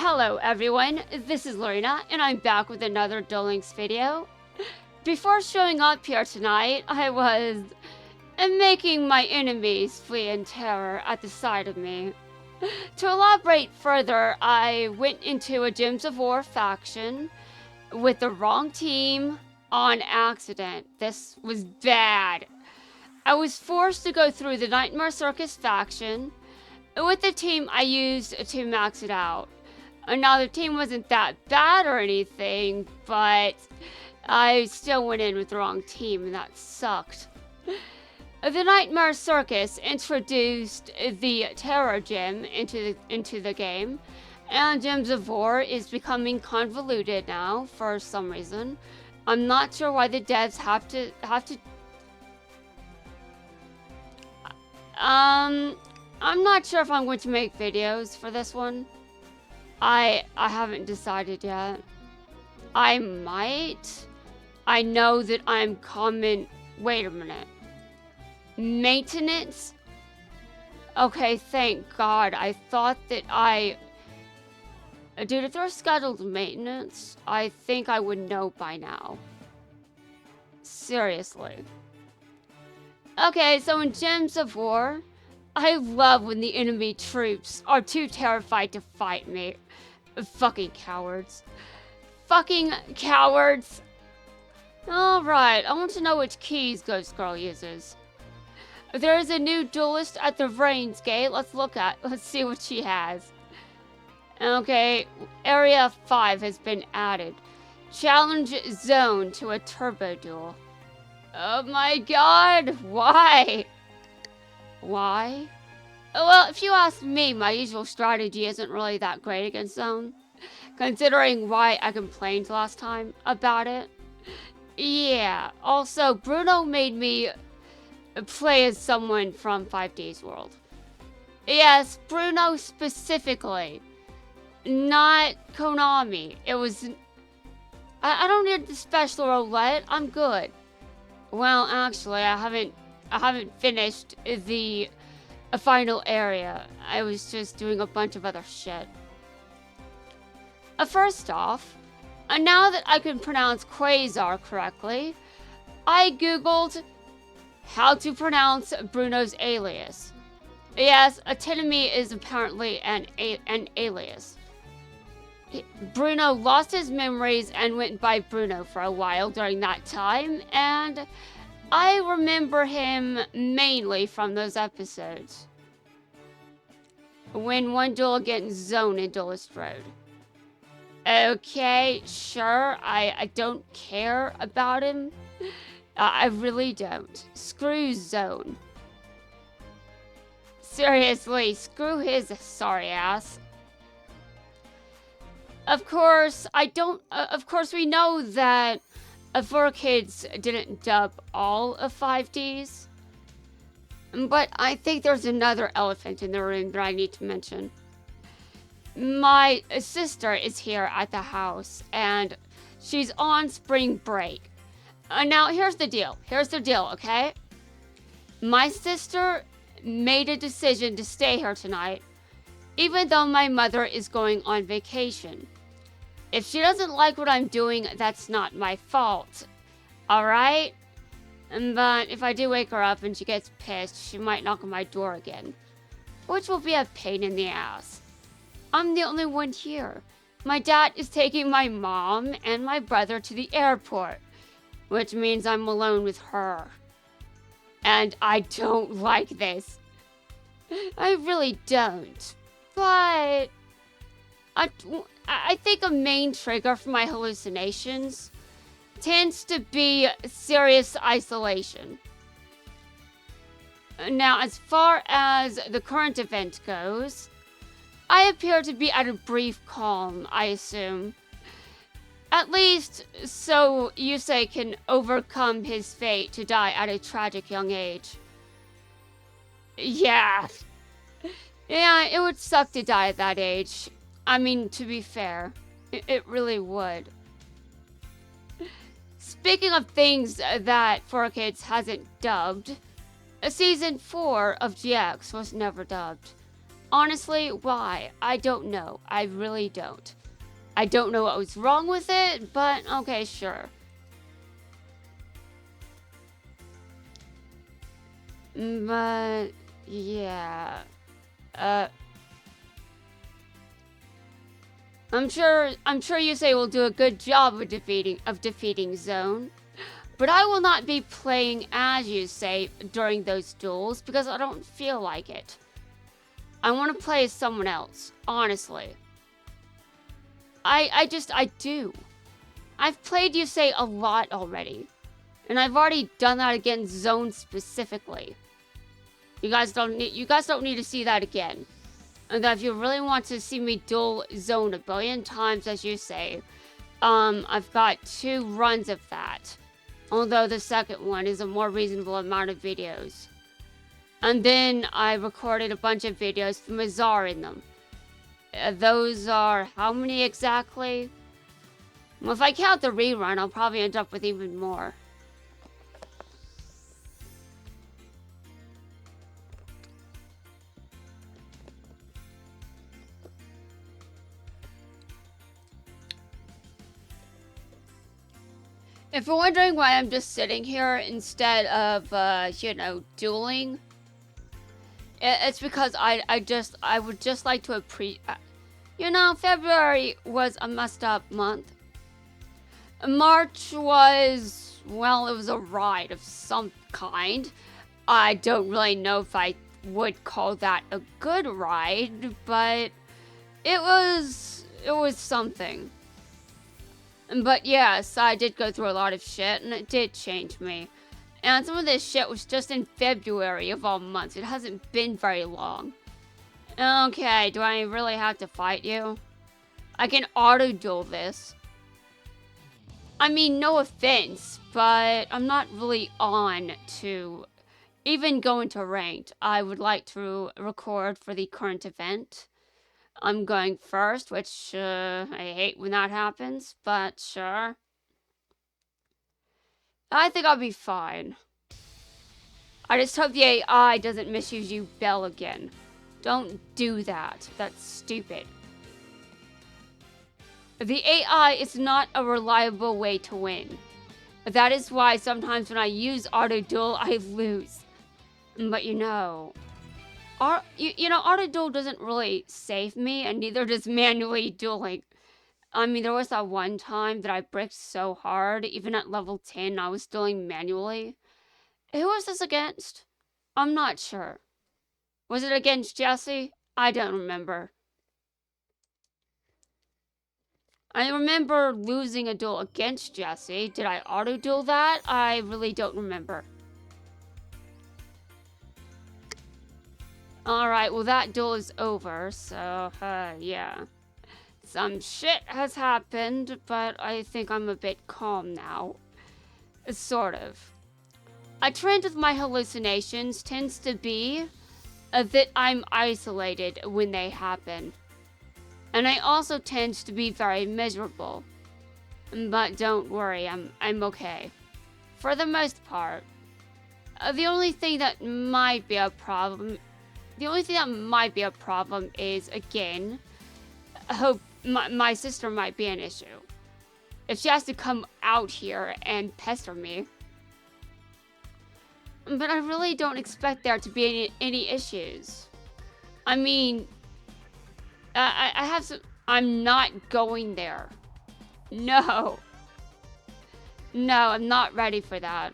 Hello everyone, this is Lorena, and I'm back with another Duelist video. Before showing up here tonight, I was making my enemies flee in terror at the sight of me. To elaborate further, I went into a Gems of War faction with the wrong team on accident. This was bad. I was forced to go through the Nightmare Circus faction with the team I used to max it out. Now, the team wasn't that bad or anything, but I still went in with the wrong team, and that sucked. The Nightmare Circus introduced the Terror Gem into the game, and Gems of War is becoming convoluted now for some reason. I'm not sure why the devs have to. I'm not sure if I'm going to make videos for this one. I haven't decided yet. I might. I know that I'm common. Wait a minute. Maintenance? Okay, thank God. I thought that dude, if there's scheduled maintenance, I think I would know by now. Seriously. Okay, so in Gems of War, I love when the enemy troops are too terrified to fight me. Fucking cowards. Fucking cowards. Alright, I want to know which keys Ghost Girl uses. There is a new duelist at the Reigns Gate. Let's see what she has. Okay, Area 5 has been added. Challenge zone to a turbo duel. Oh my god, why? Why? Well, if you ask me, my usual strategy isn't really that great against zone, considering why I complained last time about it. Yeah, also, Bruno made me play as someone from 5D's World. Yes, Bruno specifically, not Konami. It was... I don't need the special roulette, I'm good. Well, actually, I haven't finished the final area. I was just doing a bunch of other shit. First off, now that I can pronounce Quasar correctly, I googled how to pronounce Bruno's alias. Yes, Atenemy is apparently an alias. Bruno lost his memories and went by Bruno for a while during that time, and I remember him mainly from those episodes. Win one duel against Zone in Duelist Road. Okay, sure, I don't care about him. I really don't. Screw Zone. Seriously, screw his sorry ass. Of course, we know that 4Kids didn't dub all of 5Ds. But I think there's another elephant in the room that I need to mention. My sister is here at the house, and she's on spring break. Now, here's the deal, okay? My sister made a decision to stay here tonight, even though my mother is going on vacation. If she doesn't like what I'm doing, that's not my fault. Alright? But if I do wake her up and she gets pissed, she might knock on my door again. Which will be a pain in the ass. I'm the only one here. My dad is taking my mom and my brother to the airport, which means I'm alone with her. And I don't like this. I really don't. But I think a main trigger for my hallucinations tends to be serious isolation. Now, as far as the current event goes, I appear to be at a brief calm, I assume. At least, so Yusei can overcome his fate to die at a tragic young age. Yeah, it would suck to die at that age. I mean, to be fair, it really would. Speaking of things that 4Kids hasn't dubbed, Season 4 of GX was never dubbed. Honestly, why? I don't know. I really don't. I don't know what was wrong with it, but okay, sure. But yeah. I'm sure Yusei will do a good job of defeating Zone. But I will not be playing as Yusei during those duels because I don't feel like it. I want to play as someone else, honestly. I do. I've played Yusei a lot already. And I've already done that against Zone specifically. You guys don't need to see that again. And that if you really want to see me duel Zone a billion times, as you say, I've got 2 runs of that. Although the second one is a more reasonable amount of videos. And then I recorded a bunch of videos with Mazar in them. Those are how many exactly? Well, if I count the rerun, I'll probably end up with even more. If you're wondering why I'm just sitting here instead of, dueling, it's because I would just like to February was a messed up month. March was, well, it was a ride of some kind. I don't really know if I would call that a good ride, but it was something. But yes, I did go through a lot of shit, and it did change me. And some of this shit was just in February of all months. It hasn't been very long. Okay, do I really have to fight you? I can auto-duel this. I mean, no offense, but I'm not really on to even go into ranked. I would like to record for the current event. I'm going first, which I hate when that happens, but sure. I think I'll be fine. I just hope the AI doesn't misuse you Bell again. Don't do that. That's stupid. The AI is not a reliable way to win. That is why sometimes when I use auto duel, I lose. But auto duel doesn't really save me, and neither does manually dueling. I mean, there was that one time that I bricked so hard, even at level 10, I was dueling manually. Who was this against? I'm not sure. Was it against Jesse? I don't remember. I remember losing a duel against Jesse. Did I auto-duel that? I really don't remember. Alright, well that duel is over, so, yeah. Some shit has happened, but I think I'm a bit calm now. Sort of. A trend with my hallucinations tends to be that I'm isolated when they happen. And I also tend to be very miserable. But don't worry, I'm okay. For the most part. The only thing that might be a problem is, again, I hope my sister might be an issue. If she has to come out here and pester me. But I really don't expect there to be any issues. I mean, I have some... I'm not going there. No. No, I'm not ready for that.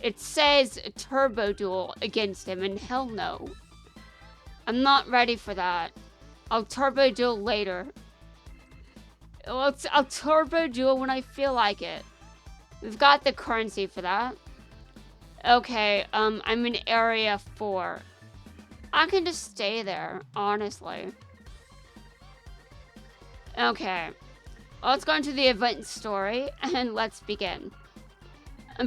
It says turbo duel against him, and hell no. I'm not ready for that. I'll turbo duel later. I'll turbo duel when I feel like it. We've got the currency for that. Okay, I'm in area 4. I can just stay there, honestly. Okay, let's go into the event story, and let's begin.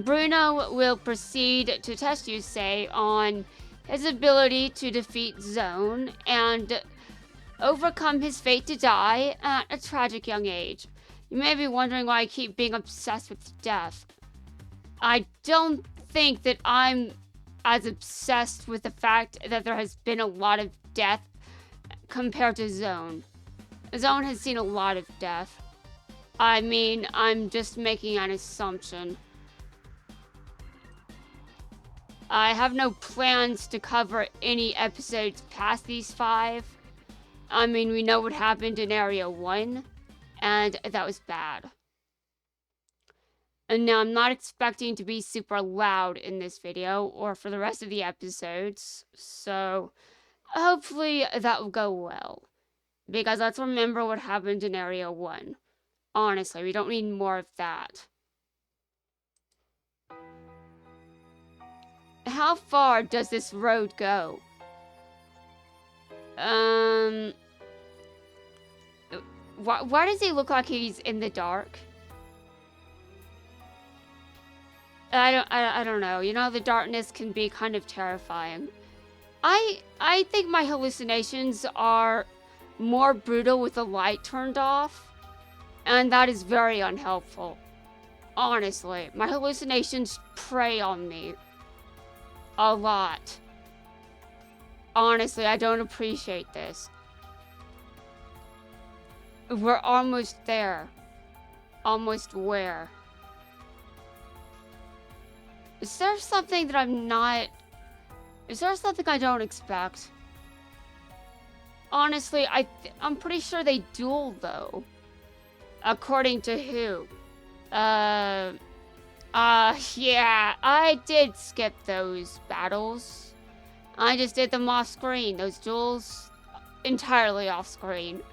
Bruno will proceed to test Yusei on his ability to defeat Zone and overcome his fate to die at a tragic young age. You may be wondering why I keep being obsessed with death. I don't think that I'm as obsessed with the fact that there has been a lot of death compared to Zone. Zone has seen a lot of death. I mean, I'm just making an assumption. I have no plans to cover any episodes past these 5. I mean, we know what happened in Area 1, and that was bad. And now I'm not expecting to be super loud in this video or for the rest of the episodes, so hopefully that will go well. Because let's remember what happened in Area 1. Honestly, we don't need more of that. How far does this road go? Why does he look like he's in the dark? I don't know. You know, the darkness can be kind of terrifying. I think my hallucinations are more brutal with the light turned off, and that is very unhelpful. Honestly, my hallucinations prey on me a lot. Honestly, I don't appreciate this. We're almost there. Almost where? Is there something that I'm not... Is there something I don't expect? Honestly, I'm pretty sure they duel, though. According to who? Yeah, I did skip those battles. I just did them off screen. Those duels, entirely off screen.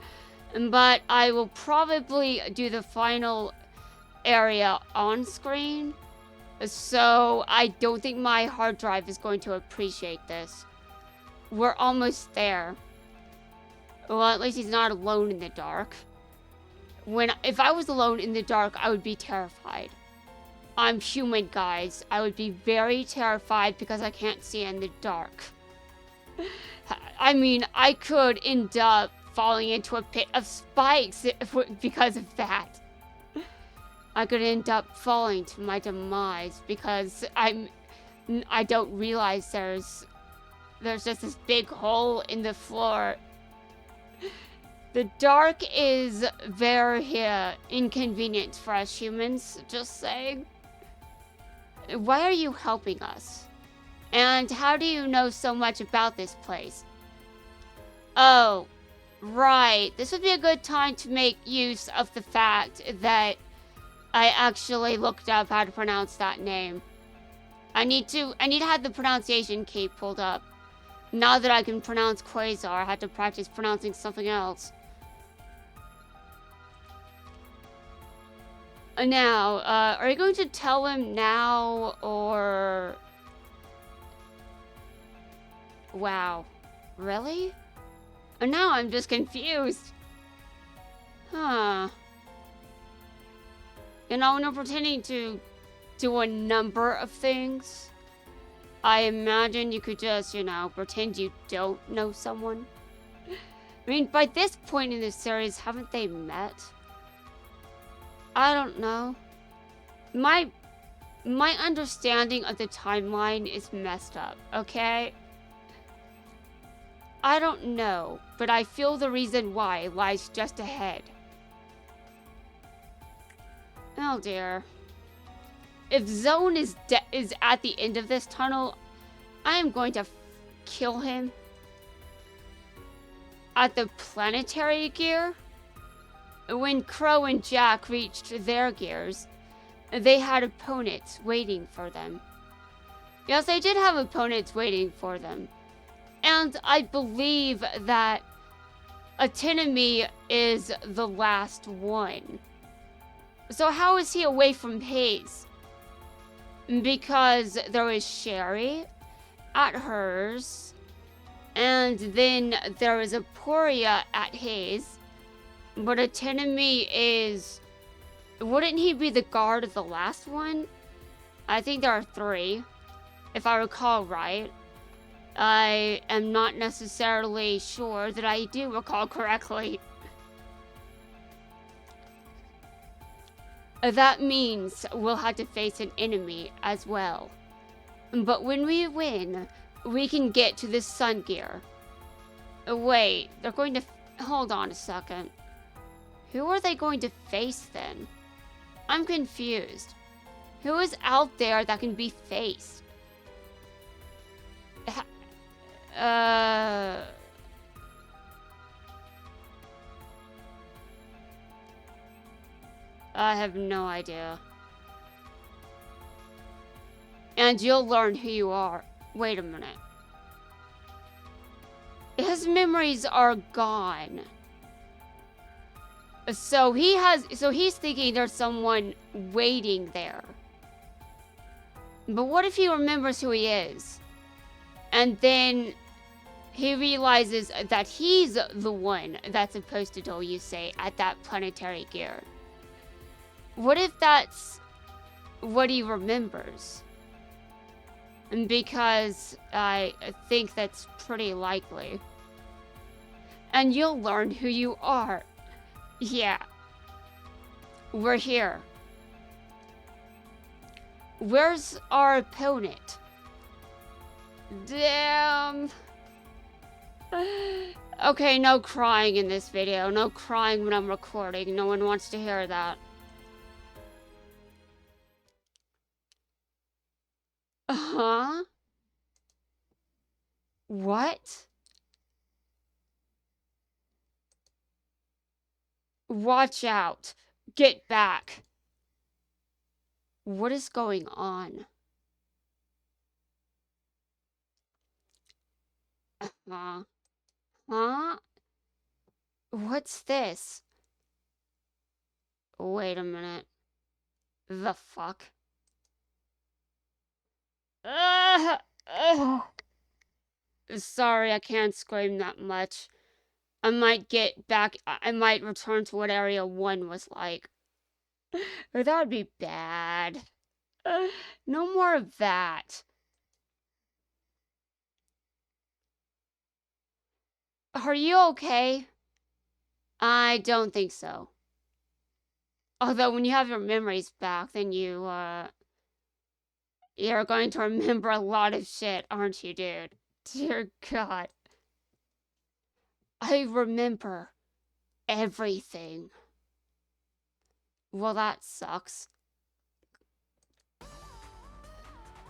But I will probably do the final area on screen. So I don't think my hard drive is going to appreciate this. We're almost there. Well, at least he's not alone in the dark. If I was alone in the dark, I would be terrified. I'm human, guys. I would be very terrified because I can't see in the dark. I mean, I could end up falling into a pit of spikes because of that. I could end up falling to my demise because I don't realize there's just this big hole in the floor. The dark is very inconvenient for us humans, just saying. Why are you helping us? And how do you know so much about this place? Oh, right. This would be a good time to make use of the fact that I actually looked up how to pronounce that name. I need to have the pronunciation key pulled up. Now that I can pronounce Quasar, I had to practice pronouncing something else. Now, are you going to tell him now, or... Wow. Really? And now I'm just confused. Huh. You know, when you're pretending to do a number of things, I imagine you could just, you know, pretend you don't know someone. I mean, by this point in this series, haven't they met? I don't know. My understanding of the timeline is messed up, okay? I don't know, but I feel the reason why lies just ahead. Oh dear. If Zone is at the end of this tunnel, I am going to kill him. At the planetary gear? When Crow and Jack reached their gears, they had opponents waiting for them. Yes, they did have opponents waiting for them. And I believe that Atenemy is the last one. So how is he away from Hayes? Because there was Sherry at hers, and then there was Aporia at Hayes. But Atenemy is... Wouldn't he be the guard of the last one? I think there are 3, if I recall right. I am not necessarily sure that I do recall correctly. That means we'll have to face an enemy as well. But when we win, we can get to the Sun Gear. Wait, they're going to... Hold on a second. Who are they going to face then? I'm confused. Who is out there that can be faced? I have no idea. And you'll learn who you are. Wait a minute. His memories are gone. So he's thinking there's someone waiting there. But what if he remembers who he is? And then he realizes that he's the one that's supposed to duel you, say, at that planetary gear. What if that's what he remembers? Because I think that's pretty likely. And you'll learn who you are. Yeah. We're here. Where's our opponent? Damn. Okay, no crying in this video. No crying when I'm recording. No one wants to hear that. Huh? What? Watch out. Get back. What is going on? Huh? What's this? Wait a minute. The fuck? Sorry, I can't scream that much. I might get back. I might return to what Area 1 was like. That would be bad. No more of that. Are you okay? I don't think so. Although when you have your memories back, then you're going to remember a lot of shit, aren't you, dude? Dear God. I remember everything. Well, that sucks.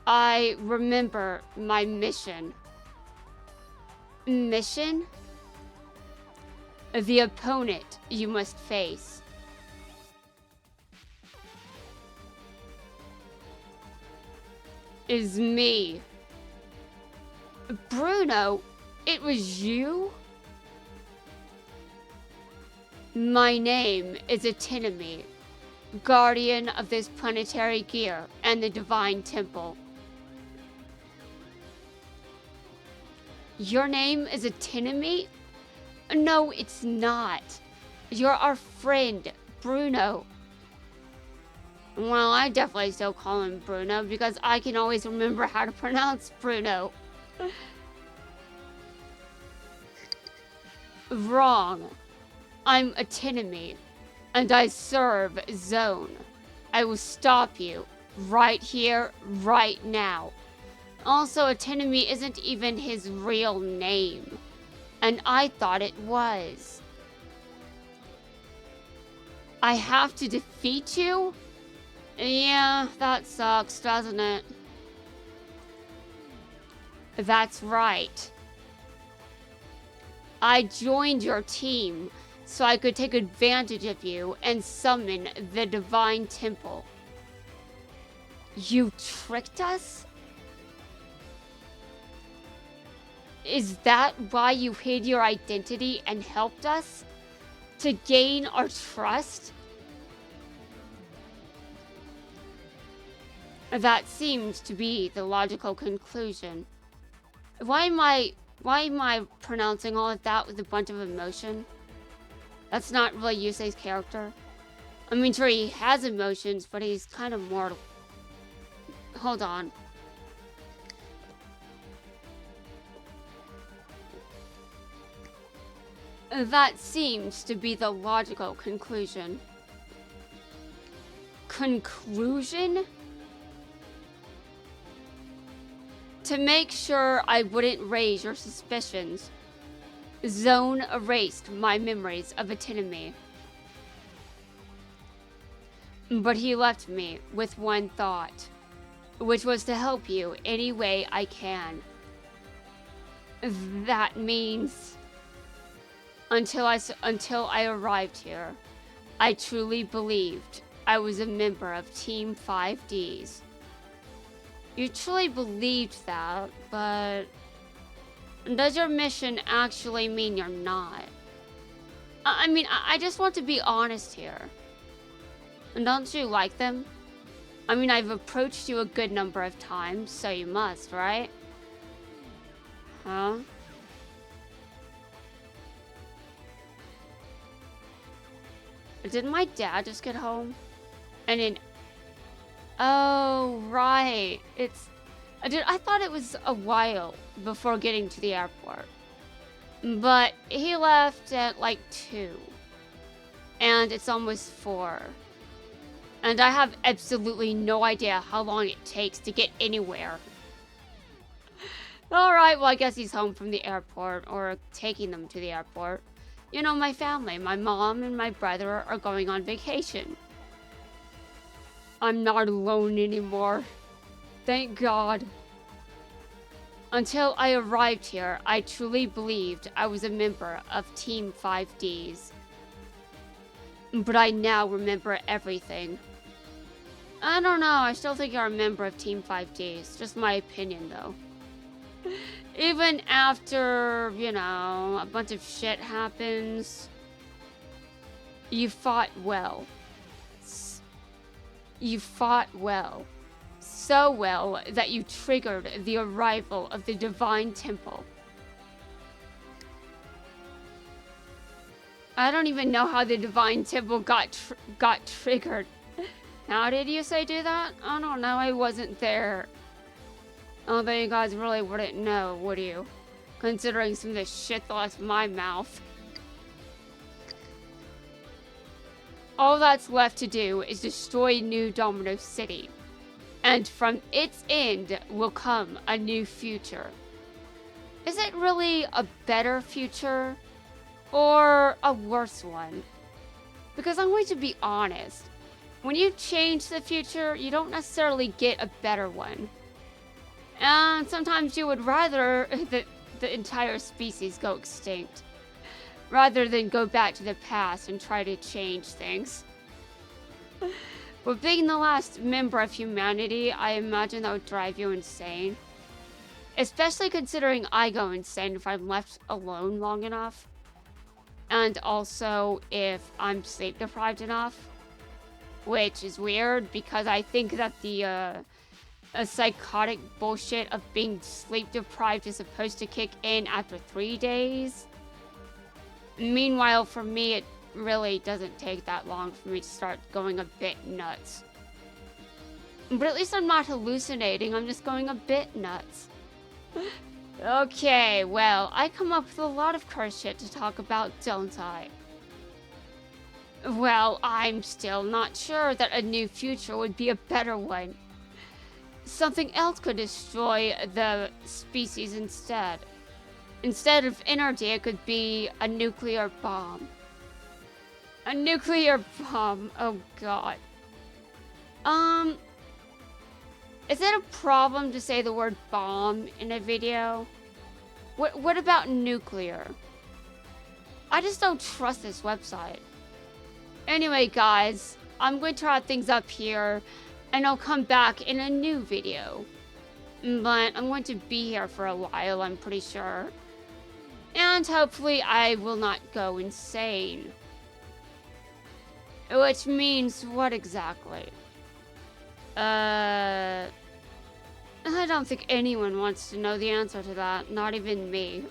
I remember my mission. Mission? The opponent you must face. Is me. Bruno, it was you? My name is Atinami, guardian of this planetary gear and the divine temple. Your name is Atinami? No, it's not. You're our friend, Bruno. Well, I definitely still call him Bruno because I can always remember how to pronounce Bruno. Wrong. I'm Atinami, and I serve Zone. I will stop you right here, right now. Also, Atinami isn't even his real name, and I thought it was. I have to defeat you? Yeah, that sucks, doesn't it? That's right. I joined your team so I could take advantage of you and summon the divine temple. You tricked us? Is that why you hid your identity and helped us? To gain our trust? That seems to be the logical conclusion. Why am I pronouncing all of that with a bunch of emotion? That's not really Yusei's character. I mean, sure, he has emotions, but he's kind of mortal. Hold on. That seems to be the logical conclusion. Conclusion? To make sure I wouldn't raise your suspicions, Zone erased my memories of autonomy. But he left me with one thought, which was to help you any way I can. That means until I arrived here, I truly believed I was a member of Team 5Ds. You truly believed that, but does your mission actually mean you're not? I mean, I just want to be honest here. And don't you like them? I mean, I've approached you a good number of times, so you must, right? Huh? Did my dad just get home? And then... Oh, right. I thought it was a while before getting to the airport. But he left at like 2. And it's almost 4. And I have absolutely no idea how long it takes to get anywhere. Alright, well I guess he's home from the airport, or taking them to the airport. You know, my family, my mom and my brother are going on vacation. I'm not alone anymore. Thank God. Until I arrived here, I truly believed I was a member of Team 5Ds. But I now remember everything. I don't know, I still think you're a member of Team 5Ds. Just my opinion, though. Even after, you know, a bunch of shit happens, you fought well. You fought well. So well that you triggered the arrival of the Divine Temple. I don't even know how the Divine Temple got triggered. How did you say do that? I don't know, I wasn't there. Although you guys really wouldn't know, would you? Considering some of the shit that left my mouth. All that's left to do is destroy New Domino City. And from its end will come a new future. Is it really a better future? Or a worse one? Because I'm going to be honest. When you change the future, you don't necessarily get a better one. And sometimes you would rather that the entire species go extinct, rather than go back to the past and try to change things. But being the last member of humanity, I imagine that would drive you insane. Especially considering I go insane if I'm left alone long enough. And also if I'm sleep deprived enough. Which is weird because I think that the a psychotic bullshit of being sleep deprived is supposed to kick in after 3 days. Meanwhile, for me, it really doesn't take that long for me to start going a bit nuts. But at least I'm not hallucinating, I'm just going a bit nuts. Okay, well, I come up with a lot of curse shit to talk about, don't I? Well, I'm still not sure that a new future would be a better one. Something else could destroy the species instead. Instead of energy, it could be a nuclear bomb. A nuclear bomb, oh god. Is it a problem to say the word bomb in a video? What about nuclear? I just don't trust this website. Anyway, guys, I'm going to wrap things up here, and I'll come back in a new video. But I'm going to be here for a while, I'm pretty sure. And hopefully I will not go insane. Which means what exactly? I don't think anyone wants to know the answer to that, not even me.